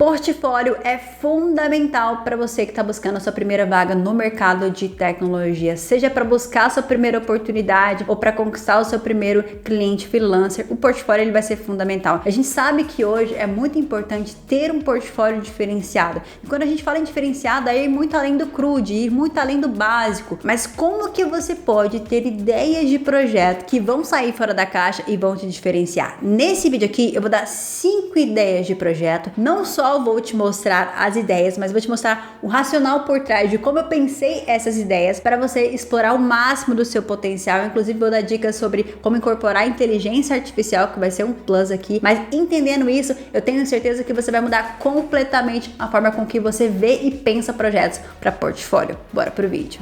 Portfólio é fundamental para você que está buscando a sua primeira vaga no mercado de tecnologia, seja para buscar a sua primeira oportunidade ou para conquistar o seu primeiro cliente freelancer. O portfólio ele vai ser fundamental. A gente sabe que hoje é muito importante ter um portfólio diferenciado. E quando a gente fala em diferenciado, é ir muito além do crude, ir muito além do básico. Mas como que você pode ter ideias de projeto que vão sair fora da caixa e vão te diferenciar? Nesse vídeo aqui eu vou dar 5 ideias de projeto. Não só vou te mostrar as ideias, mas vou te mostrar o racional por trás de como eu pensei essas ideias para você explorar o máximo do seu potencial. Inclusive vou dar dicas sobre como incorporar a inteligência artificial, que vai ser um plus aqui. Mas entendendo isso, eu tenho certeza que você vai mudar completamente a forma com que você vê e pensa projetos para portfólio. Bora pro vídeo.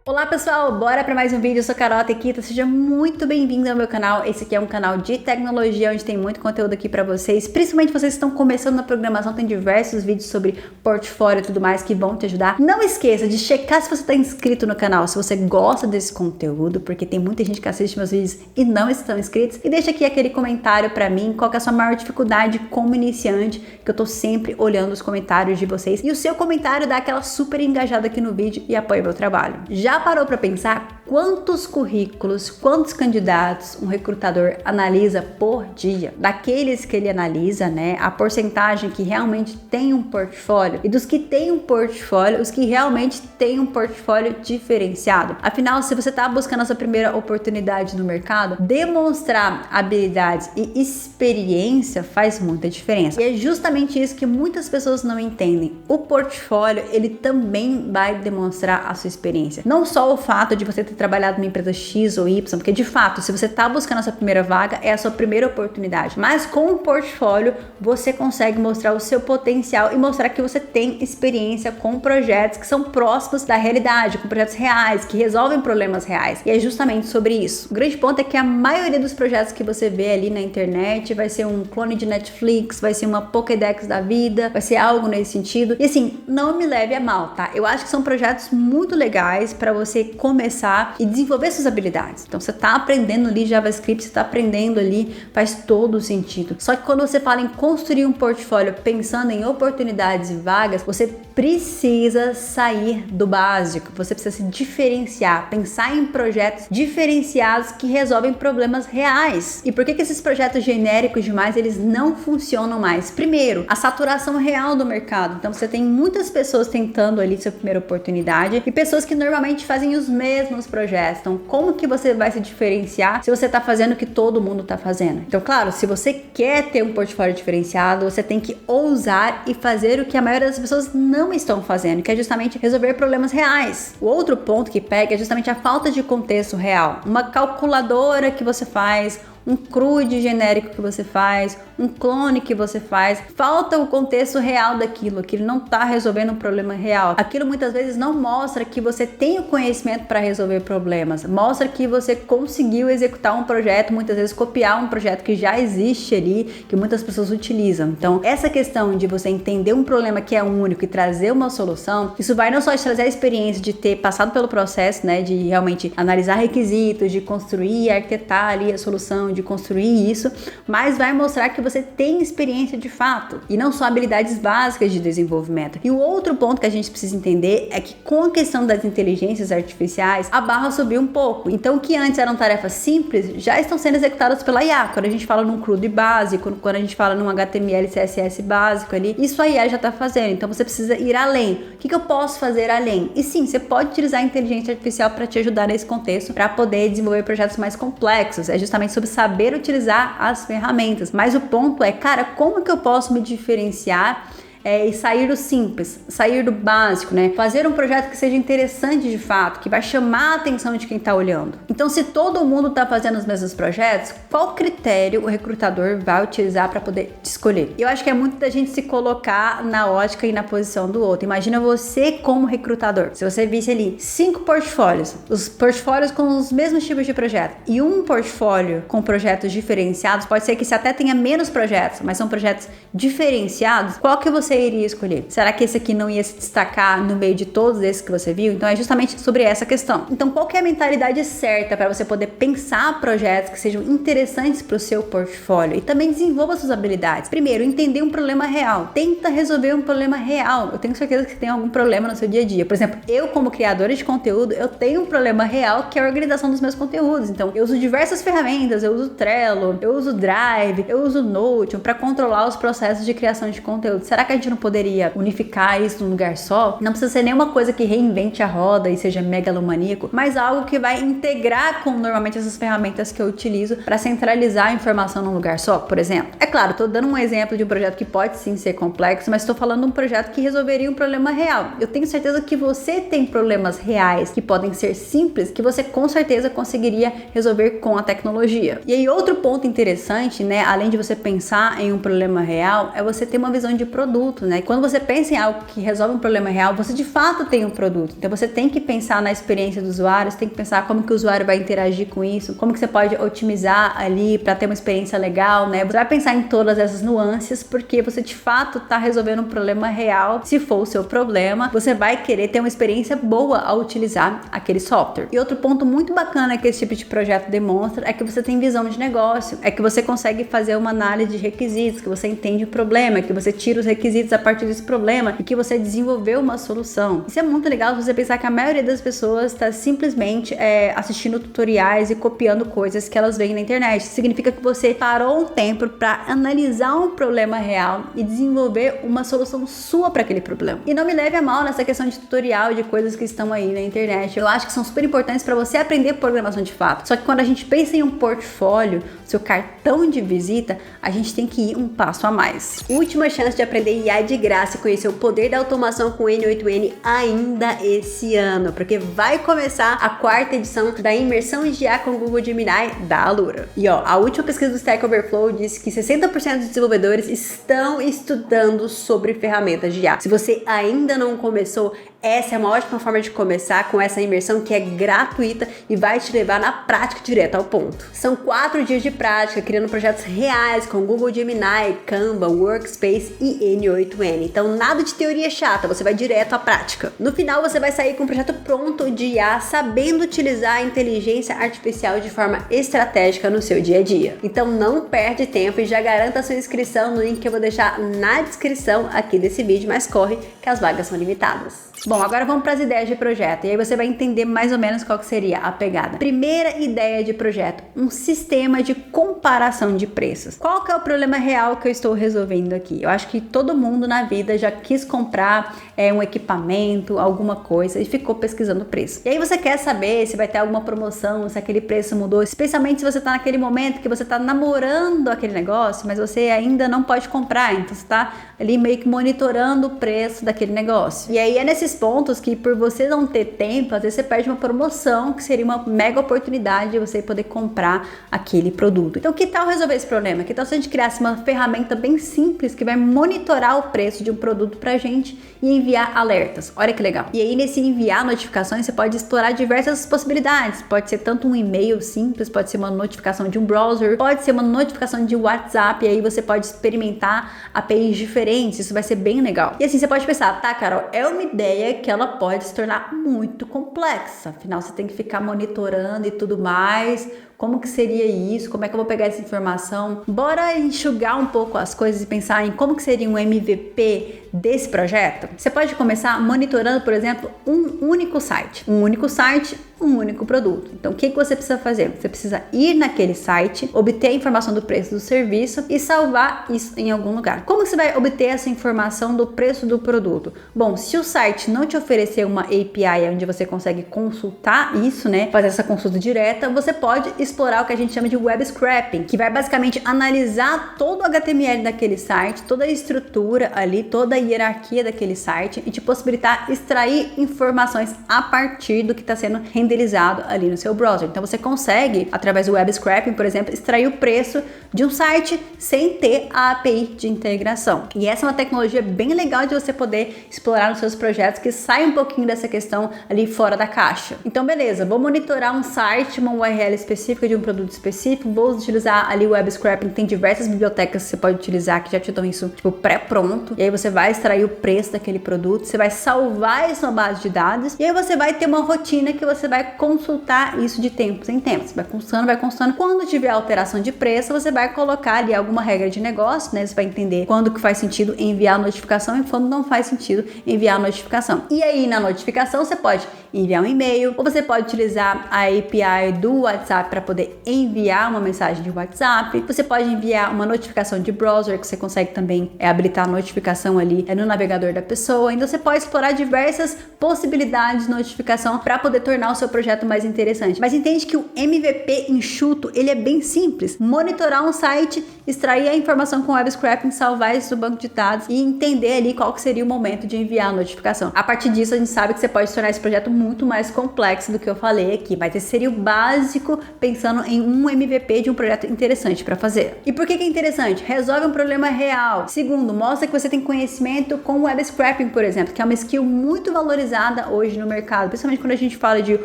Olá pessoal, bora para mais um vídeo. Eu sou Carol Tequita, seja muito bem-vindo ao meu canal. Esse aqui é um canal de tecnologia onde tem muito conteúdo aqui para vocês, principalmente vocês que estão começando na programação. Tem diversos vídeos sobre portfólio e tudo mais que vão te ajudar. Não esqueça de checar se você está inscrito no canal, se você gosta desse conteúdo, porque tem muita gente que assiste meus vídeos e não estão inscritos. E deixa aqui aquele comentário para mim, qual que é a sua maior dificuldade como iniciante, que eu tô sempre olhando os comentários de vocês. E o seu comentário dá aquela super engajada aqui no vídeo e apoia meu trabalho. Já parou para pensar quantos currículos, quantos candidatos um recrutador analisa por dia? Daqueles que ele analisa, né, a porcentagem que realmente tem um portfólio e dos que tem um portfólio, os que realmente têm um portfólio diferenciado. Afinal, se você está buscando a sua primeira oportunidade no mercado, demonstrar habilidades e experiência faz muita diferença. E é justamente isso que muitas pessoas não entendem. O portfólio, ele também vai demonstrar a sua experiência. Não só o fato de você ter trabalhado numa empresa X ou Y, porque de fato, se você está buscando a sua primeira vaga, é a sua primeira oportunidade. Mas com o portfólio, você consegue mostrar o seu potencial e mostrar que você tem experiência com projetos que são próximos da realidade, com projetos reais, que resolvem problemas reais. E é justamente sobre isso. O grande ponto é que a maioria dos projetos que você vê ali na internet vai ser um clone de Netflix, vai ser uma Pokédex da vida, vai ser algo nesse sentido. E assim, não me leve a mal, tá? Eu acho que são projetos muito legais para você começar e desenvolver suas habilidades. Então você está aprendendo ali JavaScript, você está aprendendo ali, faz todo o sentido. Só que quando você fala em construir um portfólio pensando em oportunidades e vagas, você precisa sair do básico, você precisa se diferenciar, pensar em projetos diferenciados que resolvem problemas reais. E por que esses projetos genéricos demais, eles não funcionam mais? Primeiro, a saturação real do mercado. Então você tem muitas pessoas tentando ali sua primeira oportunidade e pessoas que normalmente fazem os mesmos projetos. Então, como que você vai se diferenciar se você está fazendo o que todo mundo está fazendo? Então, claro, se você quer ter um portfólio diferenciado, você tem que ousar e fazer o que a maioria das pessoas não estão fazendo, que é justamente resolver problemas reais. O outro ponto que pega é justamente a falta de contexto real. Uma calculadora que você faz, um crude genérico que você faz, um clone que você faz, falta o contexto real daquilo, que ele não está resolvendo um problema real. Aquilo muitas vezes não mostra que você tem o conhecimento para resolver problemas, mostra que você conseguiu executar um projeto, muitas vezes copiar um projeto que já existe ali, que muitas pessoas utilizam. Então, essa questão de você entender um problema que é único e trazer uma solução, isso vai não só te trazer a experiência de ter passado pelo processo, né, de realmente analisar requisitos, de construir, arquitetar ali a solução, de construir isso, mas vai mostrar que você tem experiência de fato e não só habilidades básicas de desenvolvimento. E o outro ponto que a gente precisa entender é que com a questão das inteligências artificiais, a barra subiu um pouco. Então, o que antes eram tarefas simples já estão sendo executadas pela IA. Quando a gente fala num crude básico, quando a gente fala num HTML, CSS básico ali, isso a IA já está fazendo. Então, você precisa ir além. O que eu posso fazer além? E sim, você pode utilizar a inteligência artificial para te ajudar nesse contexto, para poder desenvolver projetos mais complexos. É justamente sobre saber utilizar as ferramentas. Mas o ponto é, cara, como que eu posso me diferenciar e sair do simples, sair do básico, né? Fazer um projeto que seja interessante de fato, que vai chamar a atenção de quem está olhando. Então, se todo mundo está fazendo os mesmos projetos, qual critério o recrutador vai utilizar para poder te escolher? Eu acho que é muito da gente se colocar na ótica e na posição do outro. Imagina você como recrutador. Se você visse ali 5 portfólios, os portfólios com os mesmos tipos de projeto e um portfólio com projetos diferenciados, pode ser que você até tenha menos projetos, mas são projetos diferenciados, qual que você você iria escolher? Será que esse aqui não ia se destacar no meio de todos esses que você viu? Então é justamente sobre essa questão. Então qual que é a mentalidade certa para você poder pensar projetos que sejam interessantes para o seu portfólio e também desenvolva suas habilidades? Primeiro, entender um problema real. Tenta resolver um problema real. Eu tenho certeza que você tem algum problema no seu dia a dia. Por exemplo, eu como criadora de conteúdo, eu tenho um problema real que é a organização dos meus conteúdos. Então eu uso diversas ferramentas, eu uso Trello, eu uso Drive, eu uso Notion para controlar os processos de criação de conteúdo. Será que a gente não poderia unificar isso num lugar só? Não precisa ser nenhuma coisa que reinvente a roda e seja megalomaníaco, mas algo que vai integrar com normalmente essas ferramentas que eu utilizo para centralizar a informação num lugar só, por exemplo. É claro, estou dando um exemplo de um projeto que pode sim ser complexo, mas estou falando de um projeto que resolveria um problema real. Eu tenho certeza que você tem problemas reais que podem ser simples, que você com certeza conseguiria resolver com a tecnologia. E aí outro ponto interessante, né, além de você pensar em um problema real, é você ter uma visão de produto, né? Quando você pensa em algo que resolve um problema real, você de fato tem um produto. Então você tem que pensar na experiência do usuário, você tem que pensar como que o usuário vai interagir com isso, como que você pode otimizar ali para ter uma experiência legal, né? Você vai pensar em todas essas nuances porque você de fato está resolvendo um problema real. Se for o seu problema, você vai querer ter uma experiência boa ao utilizar aquele software. E outro ponto muito bacana que esse tipo de projeto demonstra é que você tem visão de negócio, é que você consegue fazer uma análise de requisitos, que você entende o problema, que você tira os requisitos a partir desse problema e que você desenvolveu uma solução. Isso é muito legal se você pensar que a maioria das pessoas está simplesmente assistindo tutoriais e copiando coisas que elas veem na internet. Isso significa que você parou um tempo para analisar um problema real e desenvolver uma solução sua para aquele problema. E não me leve a mal nessa questão de tutorial de coisas que estão aí na internet. Eu acho que são super importantes para você aprender programação de fato. Só que quando a gente pensa em um portfólio, seu cartão de visita, a gente tem que ir um passo a mais. Última chance de aprender IA de graça e conhecer o poder da automação com N8N ainda esse ano, porque vai começar a 4ª edição da imersão de IA com Google Gemini da Alura. E ó, a última pesquisa do Stack Overflow disse que 60% dos desenvolvedores estão estudando sobre ferramentas de IA. Se você ainda não começou, essa é uma ótima forma de começar com essa imersão que é gratuita e vai te levar na prática direto ao ponto. São 4 dias de prática, criando projetos reais com Google Gemini, Canva, Workspace e N8N. Então nada de teoria chata, você vai direto à prática. No final você vai sair com um projeto pronto de IA, sabendo utilizar a inteligência artificial de forma estratégica no seu dia a dia. Então não perde tempo e já garanta a sua inscrição no link que eu vou deixar na descrição aqui desse vídeo, mas corre que as vagas são limitadas. Bom, agora vamos para as ideias de projeto e aí você vai entender mais ou menos qual que seria a pegada. Primeira ideia de projeto, um sistema de comparação de preços. Qual que é o problema real que eu estou resolvendo aqui? Eu acho que todo mundo na vida já quis comprar um equipamento, alguma coisa e ficou pesquisando preço. E aí você quer saber se vai ter alguma promoção, se aquele preço mudou, especialmente se você está naquele momento que você está namorando aquele negócio, mas você ainda não pode comprar, então você está ali meio que monitorando o preço daquele negócio. E aí é nesses pontos que, por você não ter tempo, às vezes você perde uma promoção que seria uma mega oportunidade de você poder comprar aquele produto. Então que tal resolver esse problema? Que tal se a gente criasse uma ferramenta bem simples que vai monitorar o preço de um produto pra gente e enviar alertas? Olha que legal. E aí nesse enviar notificações você pode explorar diversas possibilidades. Pode ser tanto um e-mail simples, pode ser uma notificação de um browser, pode ser uma notificação de WhatsApp, e aí você pode experimentar APIs diferentes. Isso vai ser bem legal. E assim você pode pensar, tá, Carol, é uma ideia que ela pode se tornar muito complexa. Afinal, você tem que ficar monitorando e tudo mais. Como que seria isso? Como é que eu vou pegar essa informação? Bora enxugar um pouco as coisas e pensar em como que seria um MVP desse projeto? Você pode começar monitorando, por exemplo, um único site. Um único site, um único produto. Então, o que você precisa fazer? Você precisa ir naquele site, obter a informação do preço do serviço e salvar isso em algum lugar. Como você vai obter essa informação do preço do produto? Bom, se o site não te oferecer uma API onde você consegue consultar isso, né? Fazer essa consulta direta, você pode explorar o que a gente chama de web scraping, que vai basicamente analisar todo o HTML daquele site, toda a estrutura ali, toda a hierarquia daquele site e te possibilitar extrair informações a partir do que está sendo renderizado ali no seu browser. Então você consegue, através do web scraping, por exemplo, extrair o preço de um site sem ter a API de integração. E essa é uma tecnologia bem legal de você poder explorar nos seus projetos, que sai um pouquinho dessa questão ali fora da caixa. Então beleza, vou monitorar um site, uma URL específica de um produto específico, vou utilizar ali o web scraping, tem diversas bibliotecas que você pode utilizar que já te dão isso tipo pré-pronto, e aí você vai extrair o preço daquele produto, você vai salvar isso na base de dados e aí você vai ter uma rotina que você vai consultar isso de tempos em tempos. Você vai consultando. Quando tiver alteração de preço, você vai colocar ali alguma regra de negócio, né? Você vai entender quando que faz sentido enviar a notificação e quando não faz sentido enviar a notificação. E aí na notificação você pode enviar um e-mail ou você pode utilizar a API do WhatsApp para poder enviar uma mensagem de WhatsApp. Você pode enviar uma notificação de browser que você consegue também habilitar a notificação ali no navegador da pessoa. Então você pode explorar diversas possibilidades de notificação para poder tornar o seu projeto mais interessante. Mas entende que o MVP enxuto, ele é bem simples. Monitorar um site, extrair a informação com web scraping, salvar isso do banco de dados e entender ali qual que seria o momento de enviar a notificação. A partir disso, a gente sabe que você pode tornar esse projeto muito mais complexo do que eu falei aqui, mas esse seria o básico pensando em um MVP de um projeto interessante para fazer. E por que é interessante? Resolve um problema real. Segundo, mostra que você tem conhecimento com web scraping, por exemplo, que é uma skill muito valorizada hoje no mercado, principalmente quando a gente fala de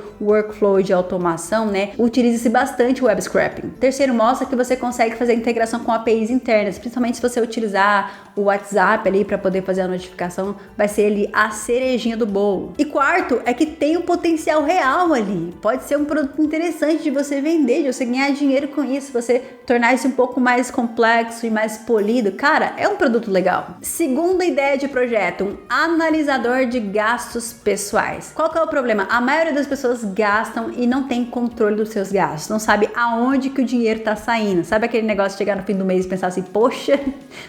workflow, de automação, né? Utiliza-se bastante o web scraping. Terceiro, mostra que você consegue fazer integração com APIs internas, principalmente se você utilizar o WhatsApp ali para poder fazer a notificação, vai ser ali a cerejinha do bolo. E quarto, é que tem um potencial real ali. Pode ser um produto interessante de você vender, de você ganhar dinheiro com isso, você tornar isso um pouco mais complexo e mais polido. Cara, é um produto legal. Segunda ideia de projeto, um analisador de gastos pessoais. Qual que é o problema? A maioria das pessoas gastam e não tem controle dos seus gastos, não sabe aonde que o dinheiro tá saindo. Sabe aquele negócio de chegar no fim do mês e pensar assim, poxa,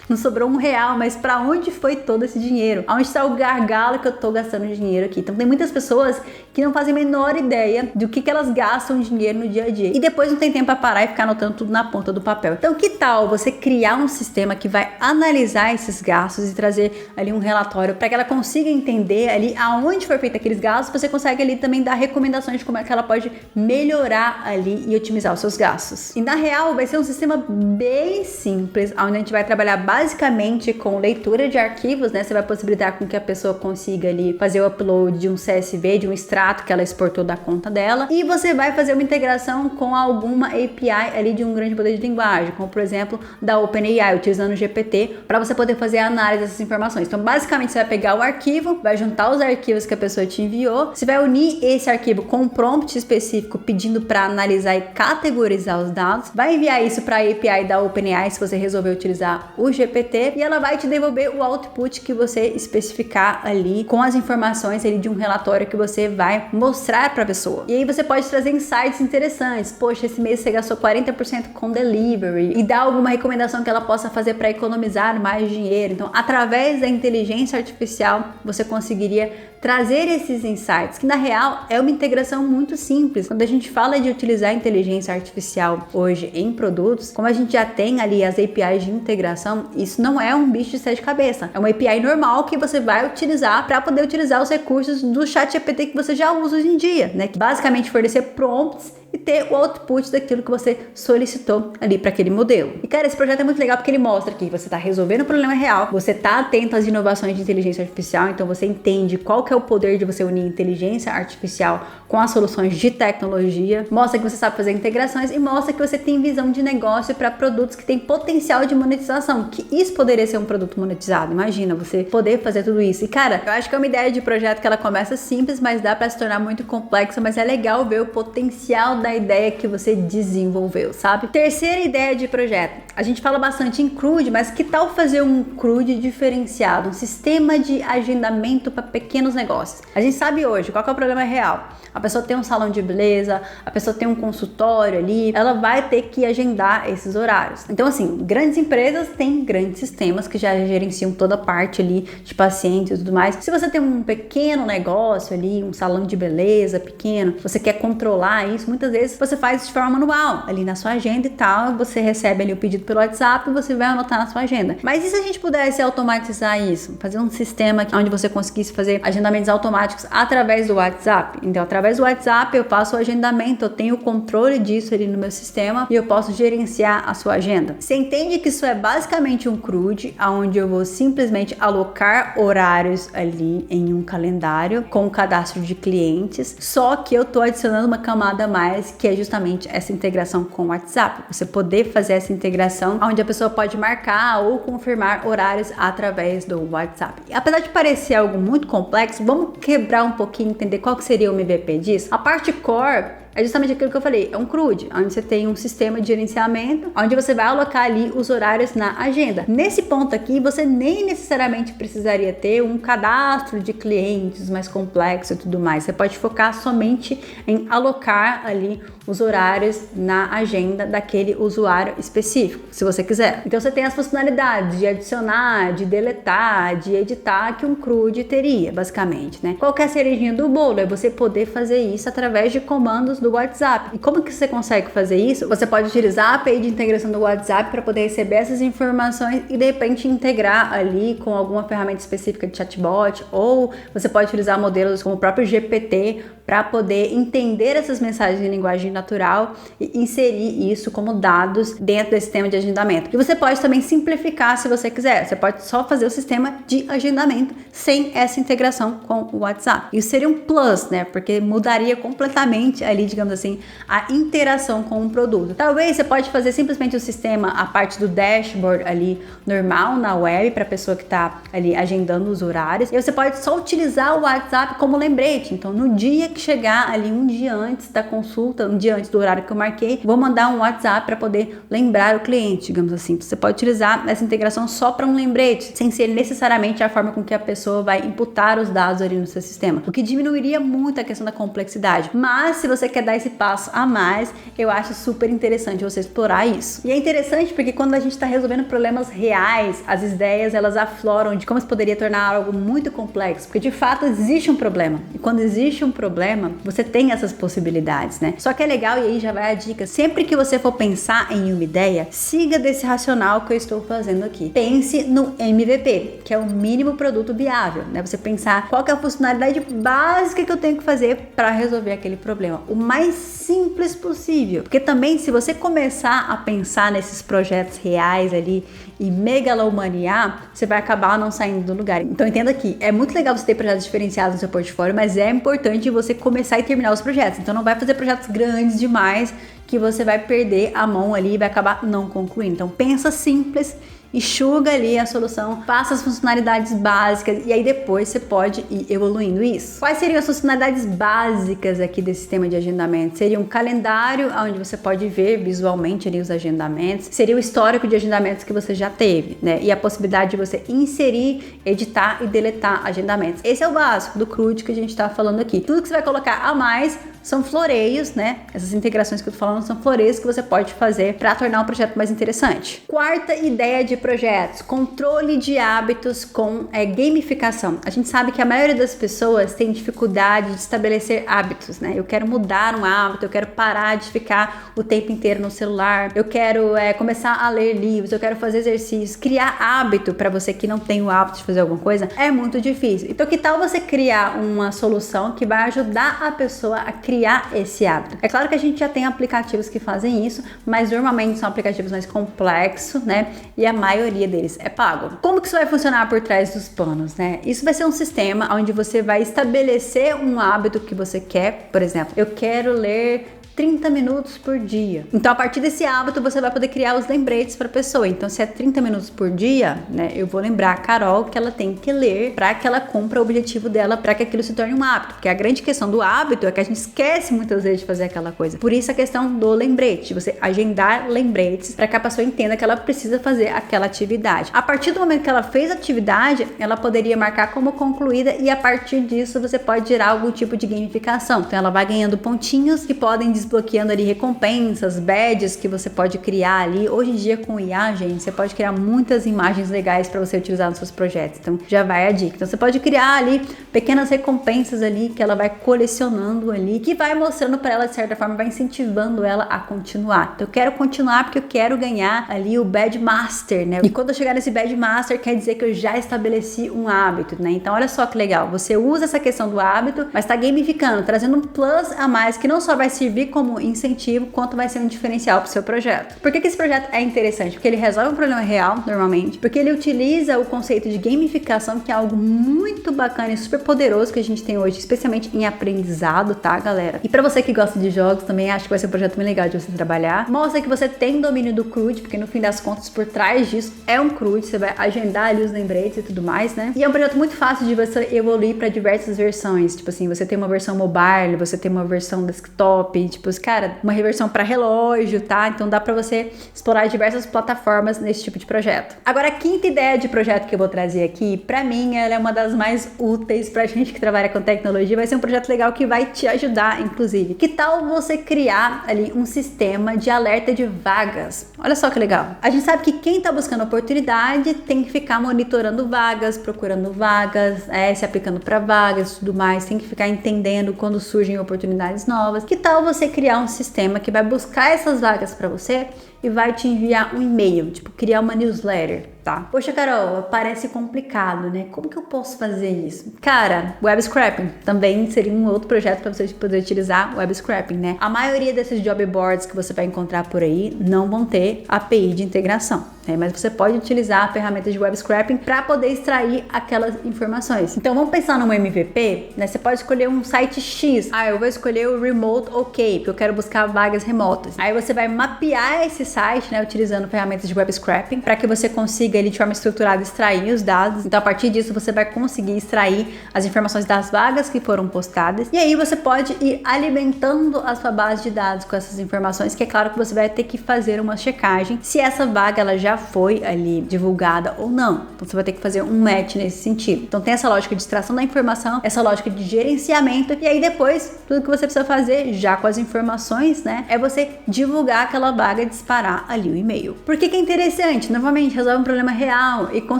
não sobrou R$1, mas para onde foi todo esse dinheiro? Aonde está o gargalo que eu tô gastando dinheiro aqui? Então tem muitas pessoas que não fazem a menor ideia do que elas gastam dinheiro no dia a dia e depois não tem tempo para parar e ficar anotando tudo na ponta do papel. Então que tal você criar um sistema que vai analisar esses gastos e trazer ali um relatório para que ela consiga entender ali aonde foi feito aqueles gastos, você consegue ali também dar recomendações de como é que ela pode melhorar ali e otimizar os seus gastos. E na real vai ser um sistema bem simples, onde a gente vai trabalhar basicamente com leitura de arquivos, né? Você vai possibilitar com que a pessoa consiga ali fazer o upload de um CSV, de um extrato que ela exportou da conta dela, e você vai fazer uma integração com alguma API ali de um grande poder de linguagem, como por exemplo da OpenAI, utilizando o GPT, para você poder fazer a análise dessas informações. Então basicamente você vai pegar o arquivo, vai juntar os arquivos que a pessoa te enviou, você vai unir esse arquivo com um prompt específico pedindo para analisar e categorizar os dados, vai enviar isso para a API da OpenAI se você resolver utilizar o GPT e ela vai te devolver o output que você especificar ali com as informações ali de um relatório que você vai mostrar para a pessoa. E aí você pode trazer insights interessantes. Poxa, esse mês você gastou 40% com delivery e dar alguma recomendação que ela possa fazer para economizar mais dinheiro. Então, através da inteligência artificial, você conseguiria trazer esses insights, que na real é uma integração muito simples. Quando a gente fala de utilizar a inteligência artificial hoje em produtos, como a gente já tem ali as APIs de integração, isso não é um bicho de sete cabeças. É uma API normal que você vai utilizar para poder utilizar os recursos do ChatGPT que você já usa hoje em dia, né? Que basicamente fornecer prompts e ter o output daquilo que você solicitou ali para aquele modelo. E cara, esse projeto é muito legal porque ele mostra que você está resolvendo um problema real, você está atento às inovações de inteligência artificial, então você entende qual que é o poder de você unir inteligência artificial com as soluções de tecnologia, mostra que você sabe fazer integrações e mostra que você tem visão de negócio para produtos que têm potencial de monetização, que isso poderia ser um produto monetizado. Imagina você poder fazer tudo isso. E cara, eu acho que é uma ideia de projeto que ela começa simples, mas dá para se tornar muito complexa, mas é legal ver o potencial da ideia que você desenvolveu, sabe? Terceira ideia de projeto. A gente fala bastante em CRUD, mas que tal fazer um CRUD diferenciado, um sistema de agendamento para pequenos negócios? A gente sabe hoje qual que é o problema real. A pessoa tem um salão de beleza, a pessoa tem um consultório ali, ela vai ter que agendar esses horários. Então assim, grandes empresas têm grandes sistemas que já gerenciam toda a parte ali de pacientes e tudo mais. Se você tem um pequeno negócio ali, um salão de beleza pequeno, você quer controlar isso, muitas vezes você faz de forma manual, ali na sua agenda e tal, você recebe ali o pedido pelo WhatsApp e você vai anotar na sua agenda. Mas e se a gente pudesse automatizar isso? Fazer um sistema onde você conseguisse fazer agendamento agendamentos automáticos através do WhatsApp. Então, através do WhatsApp eu faço o agendamento, eu tenho o controle disso ali no meu sistema e eu posso gerenciar a sua agenda. Você entende que isso é basicamente um CRUD, onde eu vou simplesmente alocar horários ali em um calendário com o cadastro de clientes, só que eu tô adicionando uma camada a mais, que é justamente essa integração com o WhatsApp. Você poder fazer essa integração onde a pessoa pode marcar ou confirmar horários através do WhatsApp. E apesar de parecer algo muito complexo, vamos quebrar um pouquinho, entender qual que seria o MVP disso. A parte core é justamente aquilo que eu falei, é um CRUD, onde você tem um sistema de gerenciamento, onde você vai alocar ali os horários na agenda. Nesse ponto aqui, você nem necessariamente precisaria ter um cadastro de clientes mais complexo e tudo mais. Você pode focar somente em alocar ali os horários na agenda daquele usuário específico, se você quiser. Então você tem as funcionalidades de adicionar, de deletar, de editar que um CRUD teria, basicamente, né? Qual que é a cerejinha do bolo? É você poder fazer isso através de comandos do WhatsApp. E como que você consegue fazer isso? Você pode utilizar a API de integração do WhatsApp para poder receber essas informações e de repente integrar ali com alguma ferramenta específica de chatbot, ou você pode utilizar modelos como o próprio GPT para poder entender essas mensagens em linguagem natural e inserir isso como dados dentro desse sistema de agendamento. E você pode também simplificar se você quiser. Você pode só fazer o sistema de agendamento sem essa integração com o WhatsApp. Isso seria um plus, né? Porque mudaria completamente ali, digamos assim, a interação com o produto. Talvez você pode fazer simplesmente o sistema, a parte do dashboard ali normal na web para a pessoa que está ali agendando os horários. E você pode só utilizar o WhatsApp como lembrete. Então, no dia que chegar ali um dia antes da consulta, um dia antes do horário que eu marquei, vou mandar um WhatsApp para poder lembrar o cliente, digamos assim. Você pode utilizar essa integração só para um lembrete, sem ser necessariamente a forma com que a pessoa vai imputar os dados ali no seu sistema, o que diminuiria muito a questão da complexidade. Mas se você quer dar esse passo a mais, eu acho super interessante você explorar isso. E é interessante porque quando a gente está resolvendo problemas reais, as ideias elas afloram de como se poderia tornar algo muito complexo, porque de fato existe um problema. E quando existe um problema, você tem essas possibilidades, né? Só que é legal, e aí já vai a dica, sempre que você for pensar em uma ideia, siga desse racional que eu estou fazendo aqui. Pense no MVP, que é o mínimo produto viável, né? Você pensar qual que é a funcionalidade básica que eu tenho que fazer para resolver aquele problema, o mais simples possível. Porque também, se você começar a pensar nesses projetos reais ali e megalomanear, você vai acabar não saindo do lugar. Então entenda aqui, é muito legal você ter projetos diferenciados no seu portfólio, mas é importante você começar e terminar os projetos. Então não vai fazer projetos grandes demais que você vai perder a mão ali e vai acabar não concluindo. Então pensa simples, enxuga ali a solução, faça as funcionalidades básicas e aí depois você pode ir evoluindo isso. Quais seriam as funcionalidades básicas aqui desse sistema de agendamento? Seria um calendário onde você pode ver visualmente ali os agendamentos, seria o histórico de agendamentos que você já teve, né? E a possibilidade de você inserir, editar e deletar agendamentos. Esse é o básico do CRUD que a gente está falando aqui. Tudo que você vai colocar a mais são floreios, né? Essas integrações que eu tô falando são floreios que você pode fazer para tornar um projeto mais interessante. Quarta ideia de projetos, controle de hábitos com gamificação. A gente sabe que a maioria das pessoas tem dificuldade de estabelecer hábitos, né? Eu quero mudar um hábito, eu quero parar de ficar o tempo inteiro no celular, eu quero começar a ler livros, eu quero fazer exercícios. Criar hábito para você que não tem o hábito de fazer alguma coisa é muito difícil. Então que tal você criar uma solução que vai ajudar a pessoa a criar esse hábito? É claro que a gente já tem aplicativos que fazem isso, mas normalmente são aplicativos mais complexos, né? E a maioria deles é pago. Como que isso vai funcionar por trás dos panos, né? Isso vai ser um sistema onde você vai estabelecer um hábito que você quer. Por exemplo, eu quero ler 30 minutos por dia. Então, a partir desse hábito, você vai poder criar os lembretes para a pessoa. Então, se é 30 minutos por dia, né, eu vou lembrar a Carol que ela tem que ler para que ela cumpra o objetivo dela, para que aquilo se torne um hábito. Porque a grande questão do hábito é que a gente esquece muitas vezes de fazer aquela coisa. Por isso a questão do lembrete, você agendar lembretes para que a pessoa entenda que ela precisa fazer aquela atividade. A partir do momento que ela fez a atividade, ela poderia marcar como concluída e a partir disso você pode gerar algum tipo de gamificação. Então, ela vai ganhando pontinhos que podem desbloqueando ali recompensas, badges que você pode criar ali. Hoje em dia com o IA, gente, você pode criar muitas imagens legais para você utilizar nos seus projetos. Então já vai a dica. Então você pode criar ali pequenas recompensas ali que ela vai colecionando ali, que vai mostrando para ela de certa forma, vai incentivando ela a continuar. Então eu quero continuar porque eu quero ganhar ali o Badge Master, né? E quando eu chegar nesse Badge Master, quer dizer que eu já estabeleci um hábito, né? Então olha só que legal, você usa essa questão do hábito, mas tá gamificando, trazendo um plus a mais que não só vai servir como incentivo, quanto vai ser um diferencial pro seu projeto. Por que esse projeto é interessante? Porque ele resolve um problema real, normalmente, porque ele utiliza o conceito de gamificação, que é algo muito bacana e super poderoso que a gente tem hoje, especialmente em aprendizado, tá, galera? E pra você que gosta de jogos, também acho que vai ser um projeto bem legal de você trabalhar. Mostra que você tem domínio do CRUD, porque no fim das contas, por trás disso, é um CRUD, você vai agendar ali os lembretes e tudo mais, né? E é um projeto muito fácil de você evoluir para diversas versões, tipo assim, você tem uma versão mobile, você tem uma versão desktop, tipo, cara, uma reversão para relógio, tá? Então dá para você explorar diversas plataformas nesse tipo de projeto. Agora, a quinta ideia de projeto que eu vou trazer aqui, para mim, ela é uma das mais úteis pra gente que trabalha com tecnologia, vai ser um projeto legal que vai te ajudar, inclusive. Que tal você criar ali um sistema de alerta de vagas? Olha só que legal. A gente sabe que quem tá buscando oportunidade tem que ficar monitorando vagas, procurando vagas, se aplicando para vagas e tudo mais, tem que ficar entendendo quando surgem oportunidades novas. Que tal você criar um sistema que vai buscar essas vagas para você e vai te enviar um e-mail, tipo, criar uma newsletter, tá? Poxa, Carol, parece complicado, né? Como que eu posso fazer isso? Cara, web scraping também seria um outro projeto para você poder utilizar web scraping, né? A maioria desses job boards que você vai encontrar por aí não vão ter API de integração, né? Mas você pode utilizar a ferramenta de web scraping para poder extrair aquelas informações. Então, vamos pensar num MVP, né? Você pode escolher um site X. Eu vou escolher o Remote OK, porque eu quero buscar vagas remotas. Aí você vai mapear esse site, né, utilizando ferramentas de web scraping, para que você consiga ali de forma estruturada extrair os dados. Então, a partir disso, você vai conseguir extrair as informações das vagas que foram postadas. E aí você pode ir alimentando a sua base de dados com essas informações, que é claro que você vai ter que fazer uma checagem se essa vaga ela já foi ali divulgada ou não. Então, você vai ter que fazer um match nesse sentido. Então, tem essa lógica de extração da informação, essa lógica de gerenciamento, e aí depois, tudo que você precisa fazer já com as informações, né, é você divulgar aquela vaga e disparar ali o e-mail. Por que é interessante? Novamente, resolve um problema real e com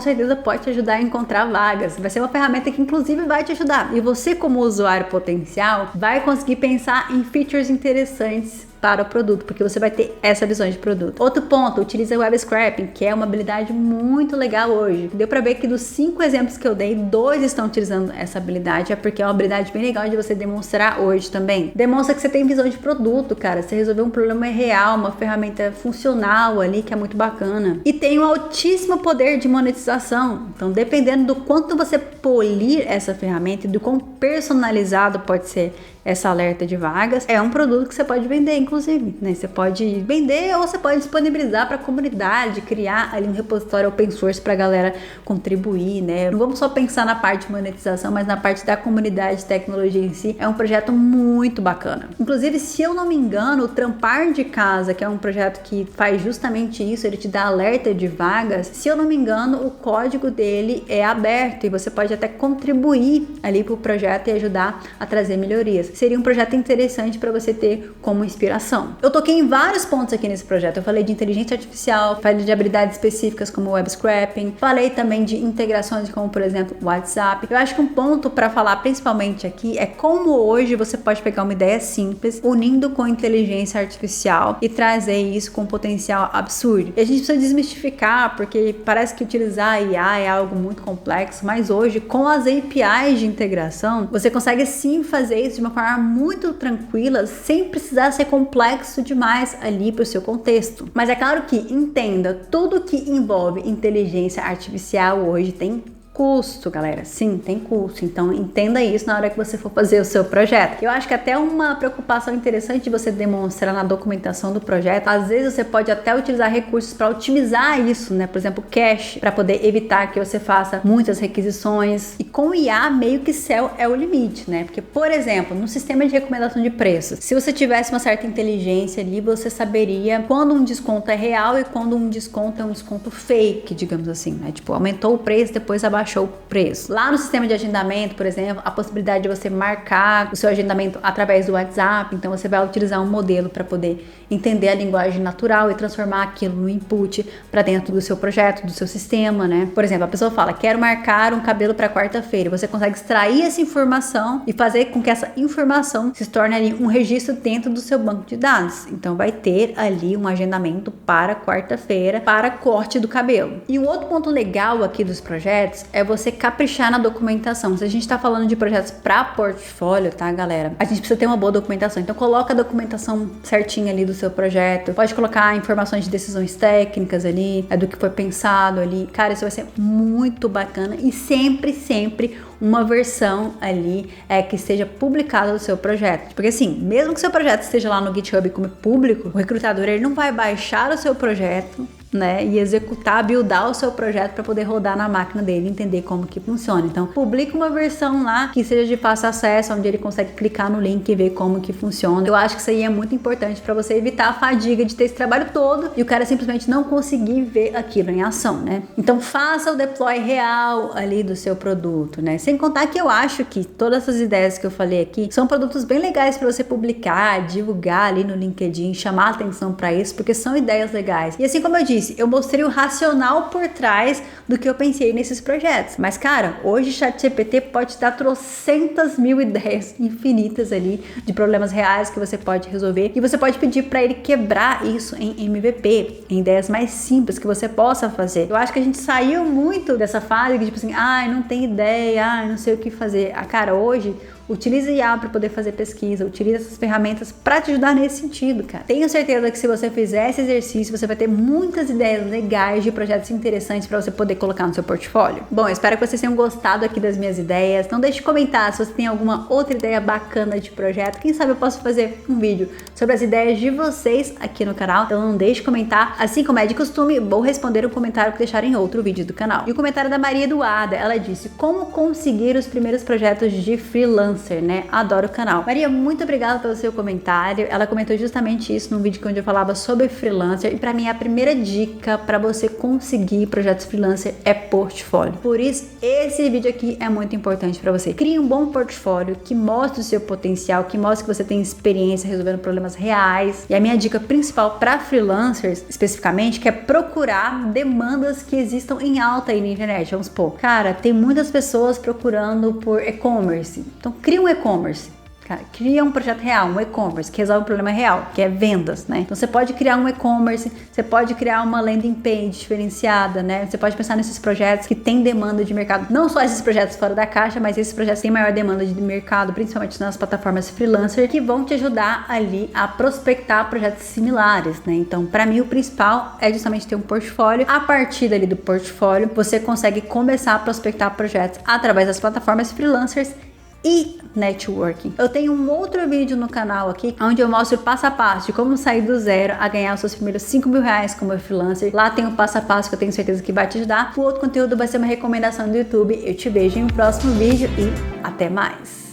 certeza pode te ajudar a encontrar vagas. Vai ser uma ferramenta que inclusive vai te ajudar. E você, como usuário potencial, vai conseguir pensar em features interessantes para o produto, porque você vai ter essa visão de produto. Outro ponto, utiliza web scraping, que é uma habilidade muito legal hoje. Deu para ver que dos 5 exemplos que eu dei, 2 estão utilizando essa habilidade, porque é uma habilidade bem legal de você demonstrar hoje também. Demonstra que você tem visão de produto, cara. Você resolveu um problema real, uma ferramenta funcional ali, que é muito bacana. E tem um altíssimo poder de monetização. Então, dependendo do quanto você polir essa ferramenta e do quão personalizado pode ser essa alerta de vagas, é um produto que você pode vender, inclusive, né? Você pode vender ou você pode disponibilizar para a comunidade, criar ali um repositório open source para a galera contribuir, né? Não vamos só pensar na parte de monetização, mas na parte da comunidade de tecnologia em si. É um projeto muito bacana. Inclusive, se eu não me engano, o Trampar de Casa, que é um projeto que faz justamente isso, ele te dá alerta de vagas. Se eu não me engano, o código dele é aberto e você pode até contribuir ali para o projeto e ajudar a trazer melhorias. Seria um projeto interessante para você ter como inspiração. Eu toquei em vários pontos aqui nesse projeto. Eu falei de inteligência artificial, falei de habilidades específicas como web scraping, falei também de integrações como, por exemplo, WhatsApp. Eu acho que um ponto para falar principalmente aqui é como hoje você pode pegar uma ideia simples, unindo com inteligência artificial e trazer isso com um potencial absurdo. E a gente precisa desmistificar, porque parece que utilizar a IA é algo muito complexo, mas hoje, com as APIs de integração, você consegue sim fazer isso de uma forma muito tranquila, sem precisar ser complexo demais ali para o seu contexto. Mas é claro que, entenda, tudo que envolve inteligência artificial hoje tem custo, galera. Sim, tem custo. Então, entenda isso na hora que você for fazer o seu projeto. Eu acho que até uma preocupação interessante de você demonstrar na documentação do projeto, às vezes você pode até utilizar recursos para otimizar isso, né? Por exemplo, cache, para poder evitar que você faça muitas requisições. E com o IA, meio que céu é o limite, né? Porque, por exemplo, no sistema de recomendação de preços, se você tivesse uma certa inteligência ali, você saberia quando um desconto é real e quando um desconto é um desconto fake, digamos assim, né? Tipo, aumentou o preço, depois abaixou. baixou o preço. Lá no sistema de agendamento, por exemplo, a possibilidade de você marcar o seu agendamento através do WhatsApp, então você vai utilizar um modelo para poder entender a linguagem natural e transformar aquilo no input para dentro do seu projeto, do seu sistema, né? Por exemplo, a pessoa fala, quero marcar um cabelo para quarta-feira. Você consegue extrair essa informação e fazer com que essa informação se torne ali um registro dentro do seu banco de dados. Então vai ter ali um agendamento para quarta-feira para corte do cabelo. E um outro ponto legal aqui dos projetos é você caprichar na documentação. Se a gente está falando de projetos para portfólio, tá, galera? A gente precisa ter uma boa documentação. Então coloca a documentação certinha ali do seu projeto. Pode colocar informações de decisões técnicas ali, do que foi pensado ali. Cara, isso vai ser muito bacana e sempre uma versão ali que seja publicada do seu projeto. Porque assim, mesmo que o seu projeto esteja lá no GitHub como público, o recrutador ele não vai baixar o seu projeto, né, e executar, buildar o seu projeto para poder rodar na máquina dele, entender como que funciona. Então, publica uma versão lá que seja de fácil acesso, onde ele consegue clicar no link e ver como que funciona. Eu acho que isso aí é muito importante para você evitar a fadiga de ter esse trabalho todo e o cara simplesmente não conseguir ver aquilo em ação, né? Então, faça o deploy real ali do seu produto, né? Sem contar que eu acho que todas essas ideias que eu falei aqui são produtos bem legais para você publicar, divulgar ali no LinkedIn, chamar a atenção para isso, porque são ideias legais. E assim como eu disse, eu mostrei o racional por trás do que eu pensei nesses projetos. Mas, cara, hoje o ChatGPT pode te dar trocentas mil ideias infinitas ali de problemas reais que você pode resolver. E você pode pedir para ele quebrar isso em MVP, em ideias mais simples que você possa fazer. Eu acho que a gente saiu muito dessa fase de tipo assim, não tem ideia, não sei o que fazer. Cara, hoje utilize IA para poder fazer pesquisa, utilize essas ferramentas para te ajudar nesse sentido, cara. Tenho certeza que se você fizer esse exercício, você vai ter muitas ideias legais de projetos interessantes para você poder colocar no seu portfólio. Bom, eu espero que vocês tenham gostado aqui das minhas ideias. Não deixe de comentar se você tem alguma outra ideia bacana de projeto. Quem sabe eu posso fazer um vídeo sobre as ideias de vocês aqui no canal. Então não deixe de comentar. Assim como é de costume, vou responder um comentário que deixaram em outro vídeo do canal. E o comentário da Maria Eduarda, ela disse, como conseguir os primeiros projetos de freelancer? Né? Adoro o canal. Maria, muito obrigada pelo seu comentário. Ela comentou justamente isso num vídeo onde eu falava sobre freelancer e para mim a primeira dica para você conseguir projetos freelancer é portfólio. Por isso, esse vídeo aqui é muito importante para você. Crie um bom portfólio que mostre o seu potencial, que mostre que você tem experiência resolvendo problemas reais. E a minha dica principal para freelancers, especificamente, que é procurar demandas que existam em alta aí na internet. Vamos supor, cara, tem muitas pessoas procurando por e-commerce. Então, cria um e-commerce. Cria um projeto real, um e-commerce que resolve um problema real, que é vendas, né? Então você pode criar um e-commerce, você pode criar uma landing page diferenciada, né? Você pode pensar nesses projetos que têm demanda de mercado, não só esses projetos fora da caixa, mas esses projetos têm maior demanda de mercado, principalmente nas plataformas freelancer, que vão te ajudar ali a prospectar projetos similares, né? Então, para mim, o principal é justamente ter um portfólio. A partir dali do portfólio, você consegue começar a prospectar projetos através das plataformas freelancers e networking. Eu tenho um outro vídeo no canal aqui, onde eu mostro passo a passo de como sair do zero a ganhar os seus primeiros 5 mil reais como freelancer. Lá tem um passo a passo que eu tenho certeza que vai te ajudar. O outro conteúdo vai ser uma recomendação do YouTube. Eu te vejo em um próximo vídeo e até mais!